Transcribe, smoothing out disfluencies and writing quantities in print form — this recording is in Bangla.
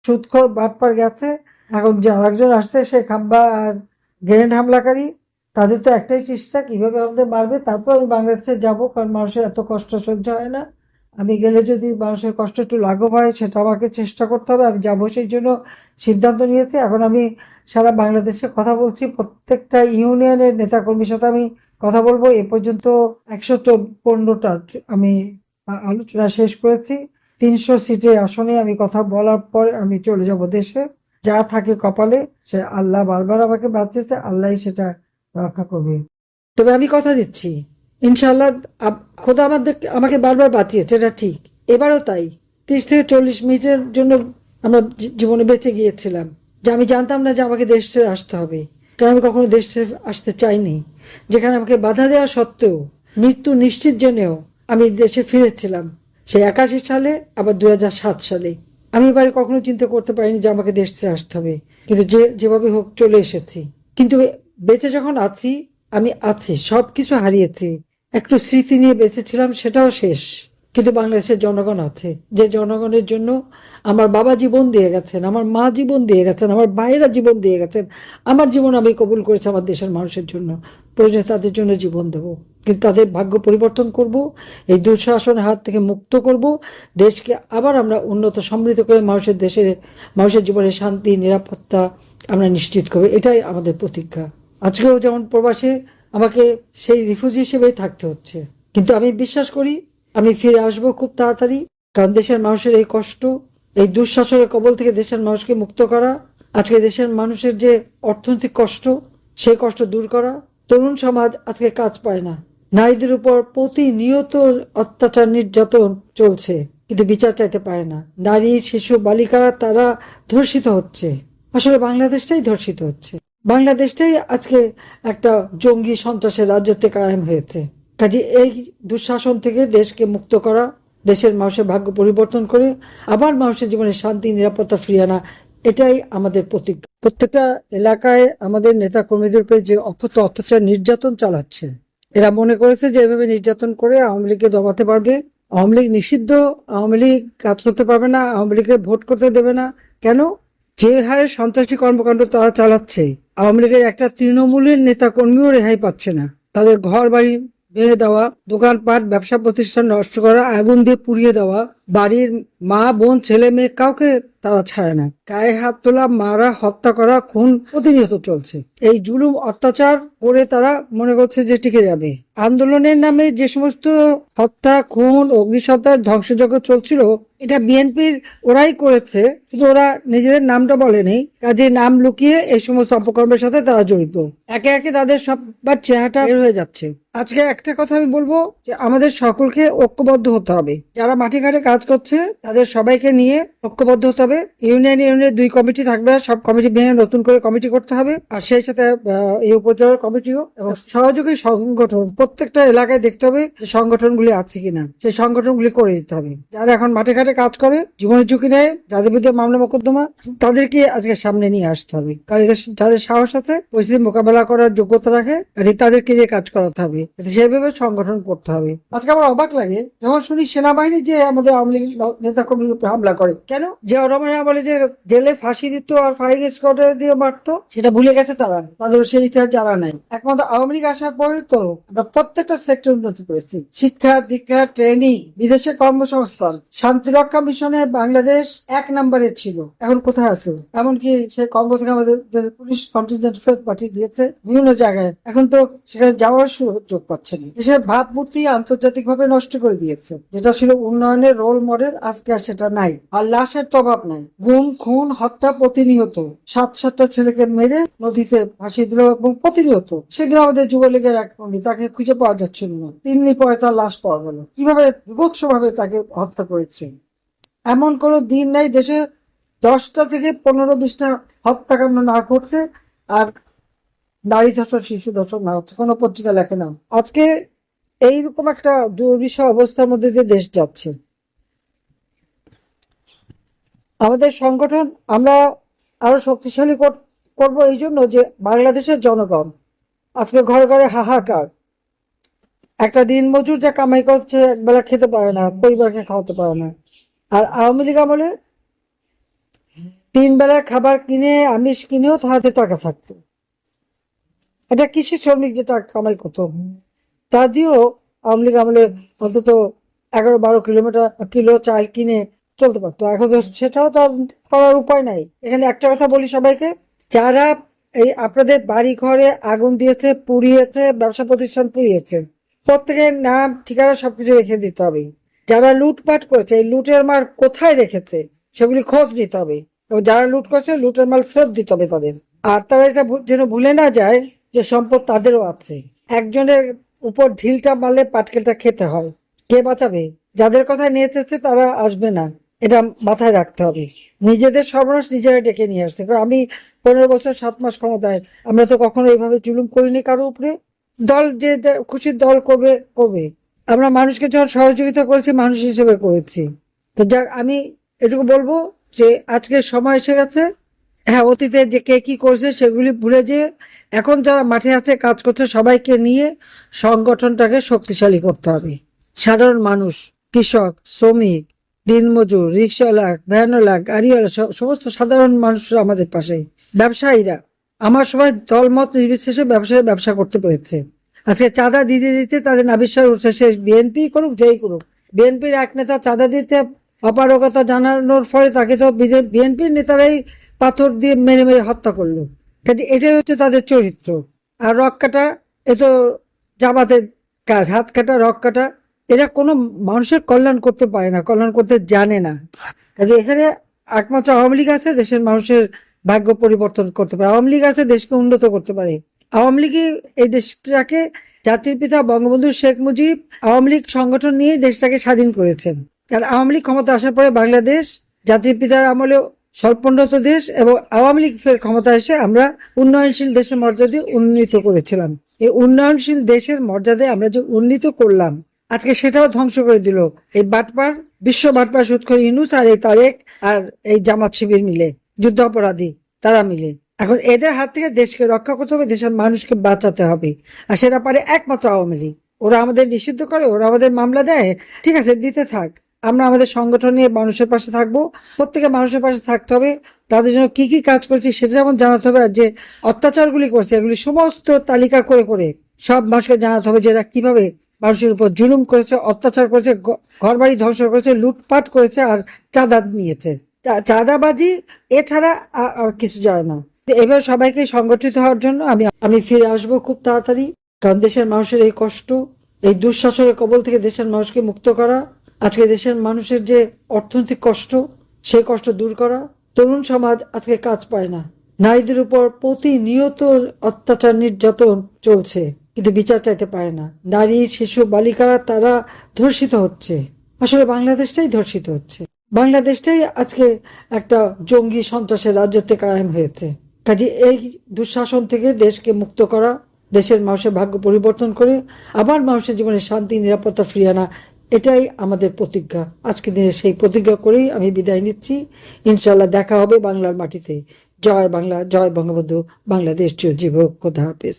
সুদখোর বাটপার গেছে। এখন যে আরেকজন আসছে সে খাম্বা আর গ্রেনেড হামলাকারী। তাদের তো একটাই চেষ্টা কিভাবে আমাদের মারবে। তারপর আমি বাংলাদেশে যাব, কারণ মানুষের এত কষ্ট সহ্য হয় না। আমি গেলে যদি মানুষের কষ্ট একটু লাঘব হয় সেটা আমাকে চেষ্টা করতে হবে। আমি যাবো, সেই জন্য সিদ্ধান্ত নিয়েছি। এখন আমি সারা বাংলাদেশে কথা বলছি, প্রত্যেকটা ইউনিয়নের নেতাকর্মীর সাথে আমি কথা বলবো। এ পর্যন্ত 115টা আমি আলোচনা শেষ করেছি। 300 সিটে আসনে আমি কথা বলার পর আমি চলে যাব দেশে। যা থাকে কপালে, সে আল্লাহ বারবার আমাকে বাঁচিয়েছে, আল্লাহ সেটা রক্ষা করবে। তবে আমি কথা দিচ্ছি, ইনশাল্লাহ খোদা আমাকে বারবার বাঁচিয়েছে, এটা ঠিক। এবারও তাই। 30 থেকে 40 মিনিটের জন্য আমরা জীবনে বেঁচে গিয়েছিলাম, যে আমি জানতাম না যে আমাকে দেশ ছেড়ে আসতে হবে, কারণ আমি কখনো দেশ ছেড়ে আসতে চাইনি। যেখানে আমাকে বাধা দেওয়া সত্ত্বেও, মৃত্যু নিশ্চিত জেনেও আমি দেশে ফিরেছিলাম, সেই 81 সালে, আবার 2007 সালে। আমি এবারে কখনো চিন্তা করতে পারিনি যে আমাকে দেশ ছেড়ে আসতে হবে, কিন্তু যেভাবে হোক চলে এসেছি। কিন্তু বেঁচে যখন আছি, আমি আছি, সবকিছু হারিয়েছি, একটু স্মৃতি নিয়ে বেঁচেছিলাম, সেটাও শেষ। কিন্তু বাংলাদেশের জনগণ আছে, যে জনগণের জন্য আমার বাবা জীবন দিয়ে গেছেন, আমার মা জীবন দিয়ে গেছেন, আমার ভাইয়েরা জীবন দিয়ে গেছেন। আমার জীবন আমি কবুল করেছি আমার দেশের মানুষের জন্য, প্রয়োজনে তাদের জন্য জীবন দেব। কিন্তু তাদের ভাগ্য পরিবর্তন করব, এই দুঃশাসনের হাত থেকে মুক্ত করব, দেশকে আবার আমরা উন্নত সমৃদ্ধ করে মানুষের জীবনে শান্তি নিরাপত্তা আমরা নিশ্চিত করব। এটাই আমাদের প্রতিজ্ঞা। আজকেও যেমন প্রবাসে আমাকে সেই রিফিউজি হিসেবেই থাকতে হচ্ছে, কিন্তু আমি বিশ্বাস করি আমি ফিরে আসবো খুব তাড়াতাড়ি। কারণ দেশের মানুষের এই কষ্ট, এই দুঃশাসনের কবল থেকে দেশের মানুষকে মুক্ত করা, আজকে দেশের মানুষের যে অর্থনৈতিক কষ্ট, সেই কষ্ট দূর করা। তরুণ সমাজ আজকে কাজ পায় না, নারীদের উপর প্রতিনিয়ত অত্যাচার নির্যাতন চলছে, কিন্তু বিচার চাইতে পারে না। নারী শিশু বালিকা তারা ধর্ষিত হচ্ছে। আসলে বাংলাদেশটাই ধর্ষিত হচ্ছে, বাংলাদেশটাই আজকে একটা জঙ্গি সন্ত্রাসের রাজত্বে কায়েম হয়েছে। কাজে এই দুঃশাসন থেকে দেশকে মুক্ত করা, দেশের মানুষের ভাগ্য পরিবর্তন করে আবার মানুষের জীবনে শান্তি নিরাপত্তা ফিরিয়ে আনা, এটাই আমাদের প্রতিজ্ঞা। প্রত্যেকটা এলাকায় আমাদের নেতা কর্মীদের উপরে যে অত্যাচার নির্যাতন চালাচ্ছে, এরা মনে করেছে যে এভাবে নির্যাতন করে আওয়ামী লীগকে দমাতে পারবে। আওয়ামী লীগ নিষিদ্ধ, আওয়ামী লীগ কাজ করতে পারবে না, আওয়ামী লীগকে ভোট করতে দেবে না। কেন? যে হারে সন্ত্রাসী কর্মকাণ্ড তারা চালাচ্ছে, আওয়ামী লীগের একটা তৃণমূলের নেতা কর্মীও রেহাই পাচ্ছে না। তাদের ঘর বাড়ি ভেঙে দেওয়া, দোকানপাট ব্যবসা প্রতিষ্ঠান নষ্ট করা, আগুন দিয়ে পুড়িয়ে দেওয়া, বাড়ির মা বোন ছেলে মেয়ে কাউকে তারা ছাড়ে না। গায়ে হাত তোলা, মারা, হত্যা করা, খুন প্রতিনিয়ত চলছে। এই জুলুম অত্যাচার করে তারা মনে করছে যে টিকে যাবে। আন্দোলনের নামে যে সমস্ত হত্যা, খুন, অগ্নিসংযোগ, ধ্বংসযজ্ঞ চলছিল, এটা বিএনপির ওরাই করেছে, কিন্তু ওরা নিজেদের নামটা বলেনি। কাজে নাম লুকিয়ে এই সমস্ত অপকর্মের সাথে তারা জড়িত। একে একে তাদের সববার চেহারাটা বের হয়ে যাচ্ছে। আজকে একটা কথা আমি বলবো, যে আমাদের সকলকে ঐক্যবদ্ধ হতে হবে। যারা মাঠে ঘাটে কাজ করছে তাদের সবাইকে নিয়ে ঐক্যবদ্ধ হতে হবে। ইউনিয়নে 2 কমিটি থাকবে, সব কমিটি ভেঙে নতুন করে কমিটি করতে হবে। আর সেই সাথে এই উপজেলার কমিটিও এবং সহযোগী সংগঠন প্রত্যেকটা এলাকায় দেখতে হবে যে সংগঠনগুলি আছে কিনা, সেই সংগঠনগুলি করে দিতে হবে। যারা এখন মাঠে ঘাটে কাজ করে, জীবনের ঝুঁকি নেয়, যাদের বিরুদ্ধে মামলা মোকদ্দমা, তাদেরকে আজকে সামনে নিয়ে আসতে হবে। কারণ যাদের সাহস আছে, পরিস্থিতি মোকাবেলা করার যোগ্যতা রাখে, তাদেরকে দিয়ে কাজ করাতে হবে, সেভাবে সংগঠন করতে হবে। আজকে আমার অবাক লাগে যখন শুনি সেনাবাহিনী যে আমাদের আওয়ামী লীগ নেতা কর্মীর উপরে হামলা করে। কেন? যে রহমানের বলে যে জেলে ফাঁসি দিত আর ফায়ারিং স্কোয়াডে দিয়ে মারতো, সেটা ভুলে গেছে তারা, তাদের সেই ইতিহাস জানা নাই। একমাত্র আওয়ামী লীগ আসার পরে তো আমরা প্রত্যেকটা সেক্টর উন্নতি করেছি। শিক্ষা দীক্ষা, ট্রেনিং, বিদেশে কর্মসংস্থান, শান্তিরক্ষা মিশনে বাংলাদেশ 1 নম্বরে ছিল, এখন কোথায় আছে? এমনকি সে কঙ্গো থেকে আমাদের পুলিশ কন্টিনজেন্ট ফেরত পাঠিয়ে দিয়েছে বিভিন্ন জায়গায়, এখন তো সেখানে যাওয়ার সুযোগ পাচ্ছে না। দেশের ভাবমূর্তি আন্তর্জাতিক ভাবে নষ্ট করে দিয়েছে, যেটা ছিল উন্নয়নের রোল মডেল, আজকে আর সেটা নাই। আর লাশের তো অভাব নাই, গুম খুন হত্যা প্রতিনিয়ত। 7-7টা ছেলেকে মেরে নদীতে ভাসিয়ে দিল, এবং প্রতিনিয়ত। সেদিন আমাদের যুবলীগের এক কর্মী, তাকে খুঁজে পাওয়া যাচ্ছিল না, 3 দিন পরে তার লাশ পাওয়া গেল। কিভাবে বিভৎস ভাবে তাকে হত্যা করেছে। এমন কোনো দিন নাই দেশে 10টা থেকে 15-20টা হত্যাকাণ্ড না ঘটছে আর নারী ধর্ষণ, শিশু ধর্ষণ না হচ্ছে, কোনো পত্রিকা লেখে না। আজকে এইরকম একটা দুর্বিষহ অবস্থার মধ্যে দিয়ে দেশ যাচ্ছে। আমাদের সংগঠন আমরা আরো শক্তিশালী করব এই জন্য যে বাংলাদেশের জনগণ আজকে ঘরে ঘরে হাহাকার। একটা দিন মজুর যা কামাই করছে, একবেলা খেতে পারে না, পরিবারকে খাওয়াতে পারে না। আর আওয়ামী লীগ আমলে তিন বেলার খাবার কিনে আমিষ কিনেও তার হাতে টাকা থাকতো। এটা কৃষি শ্রমিক যেটা কামাই করতো তা দিয়েও আওয়ামী লীগ আমলে অন্তত 11-12 কিলো চাল কিনে চলতে পারতো। এখন তো সেটাও তো করার উপায় নাই। এখানে একটা কথা বলি সবাইকে, যারা এই আপনাদের বাড়ি ঘরে আগুন দিয়েছে, পুড়িয়েছে, ব্যবসা প্রতিষ্ঠান পুড়িয়েছে, প্রত্যেকের নাম ঠিকানা সবকিছু রেখে দিতে হবে। যারা লুটপাট করেছে, এই লুটের মাল কোথায় রেখেছে সেগুলি খোঁজ নিতে হবে, এবং যারা লুট করেছে লুটের মাল ফেরত দিতে হবে তাদের। আর তারা এটা যেন ভুলে না যায় যে সম্পদ তাদেরও আছে। একজনের উপর ঢিলটা মারলে পাটকেলটা খেতে হয়। কে বাঁচাবে? যাদের কথা নিয়ে এসেছে তারা আসবে না, এটা মাথায় রাখতে হবে। নিজেদের সর্বনাশ নিজেরা ডেকে নিয়ে আসছে। আমি 15 বছর 7 মাস ক্ষমতায়, আমরা তো কখনো এইভাবে জুলুম করিনি কারো উপরে। দল যে খুশি দল করবে করবে, আমরা মানুষকে যখন সহযোগিতা করেছি মানুষ হিসেবে করেছি। তো যাক, আমি এটুকু বলবো যে আজকের সময় এসে গেছে। হ্যাঁ, অতীতে যে কে কি করছে সেগুলি ভুলে যে এখন যারা মাঠে আছে কাজ করছে সবাইকে নিয়ে সংগঠনটাকে শক্তিশালী করতে হবে। সাধারণ মানুষ, কৃষক, শ্রমিক, দিনমজুর, রিক্সাওয়ালা, ভ্যানওয়ালা, গাড়িওয়ালা, সমস্ত সাধারণ মানুষরা আমাদের পাশে। ব্যবসায়ীরা, আমার সবাই দলমত নির্বিশেষে ব্যবসা করতে পেরেছে। আজকে চাঁদা দিতে দিতে তাদের নাবিশ্বাস উঠছে, সে বিএনপি করুক যেই করুক। বিএনপির এক নেতা চাঁদা দিতে অপারগতা জানানোর ফলে তাকে তো বিএনপির নেতারাই পাথর দিয়ে মেরে মেরে হত্যা করলো। কাজে এটাই হচ্ছে তাদের চরিত্র। আর রক কাটা, এ তো জামাতের কাজ, হাত কাটা, রক কাটা। এরা কোনো মানুষের কল্যাণ করতে পারে না, কল্যাণ করতে জানে না। কাজে এখানে একমাত্র আওয়ামী লীগ আছে দেশের মানুষের ভাগ্য পরিবর্তন করতে পারে। আওয়ামী লীগ আছে দেশকে উন্নত করতে পারে। আওয়ামী লীগই এই দেশটাকে, জাতির পিতা বঙ্গবন্ধু শেখ মুজিব আওয়ামী লীগ সংগঠন নিয়ে দেশটাকে স্বাধীন করেছেন। আর আওয়ামী লীগ ক্ষমতা আসার পরে বাংলাদেশ জাতির পিতার আমলে স্বল্পোন্নত দেশ, এবং আওয়ামী লীগ ফের ক্ষমতা এসে আমরা উন্নয়নশীল দেশের মর্যাদা উন্নীত করেছিলাম। এই উন্নয়নশীল দেশের মর্যাদায় আমরা যে উন্নীত করলাম, আজকে সেটাও ধ্বংস করে দিল এই বাটপার, বিশ্ব বাটপার সুৎখর ইউনূস আর এই তারেক আর এই জামাত শিবির মিলে, যুদ্ধাপরাধী তারা মিলে। এখন এদের হাত থেকে দেশকে রক্ষা করতে হবে, দেশের মানুষকে বাঁচাতে হবে। আর সেটা পারে একমাত্র আওয়ামী লীগ। ওরা আমাদের নিষিদ্ধ করে, ওরা আমাদের মামলা দেয়, ঠিক আছে, দিতে থাক। আমরা আমাদের সংগঠন নিয়ে মানুষের পাশে থাকবো। প্রত্যেকে মানুষের পাশে থাকতে হবে। তাদের জন্য কি কি কাজ করছি সেটা যেমন জানাতে হবে, আর যে অত্যাচারগুলি করছে এগুলি সমস্ত তালিকা করে করে সব মানুষকে জানাতে হবে যে এরা কিভাবে মানুষের উপর জুলুম করেছে, অত্যাচার করেছে, ঘরবাড়ি ধ্বংস করেছে, লুটপাট করেছে, আর চাঁদা নিয়েছে। চাঁদাবাজি এছাড়া আর কিছু জানে না। এবার সবাইকে সংগঠিত হওয়ার জন্য আমি ফিরে আসবো খুব তাড়াতাড়ি। কারণ দেশের মানুষের এই কষ্ট, এই দুঃশাসনের কবল থেকে দেশের মানুষকে মুক্ত করা, আজকে দেশের মানুষের যে অর্থনৈতিক কষ্ট, সেই কষ্ট দূর করা। তরুণ সমাজ আজকে কাজ পায় না, নারীদের উপর প্রতিনিয়ত অত্যাচার নির্যাতন চলছে, কিন্তু বিচার চাইতে পারে না। নারী, শিশু, বালিকা তারা ধর্ষিত হচ্ছে। আসলে বাংলাদেশটাই ধর্ষিত হচ্ছে। বাংলাদেশটাই আজকে একটা জঙ্গি সন্ত্রাসের রাজত্বে কায়েম হয়েছে। কাজে এই দুঃশাসন থেকে দেশকে মুক্ত করা, দেশের মানুষের ভাগ্য পরিবর্তন করে আবার মানুষের জীবনে শান্তি নিরাপত্তা ফিরিয়ে আনা, এটাই আমাদের প্রতিজ্ঞা। আজকের দিনে সেই প্রতিজ্ঞা করেই আমি বিদায় নিচ্ছি। ইনশাল্লাহ দেখা হবে বাংলার মাটিতে। জয় বাংলা, জয় বঙ্গবন্ধু, বাংলাদেশ চিরজীবী হোক। খোদা হাফেজ।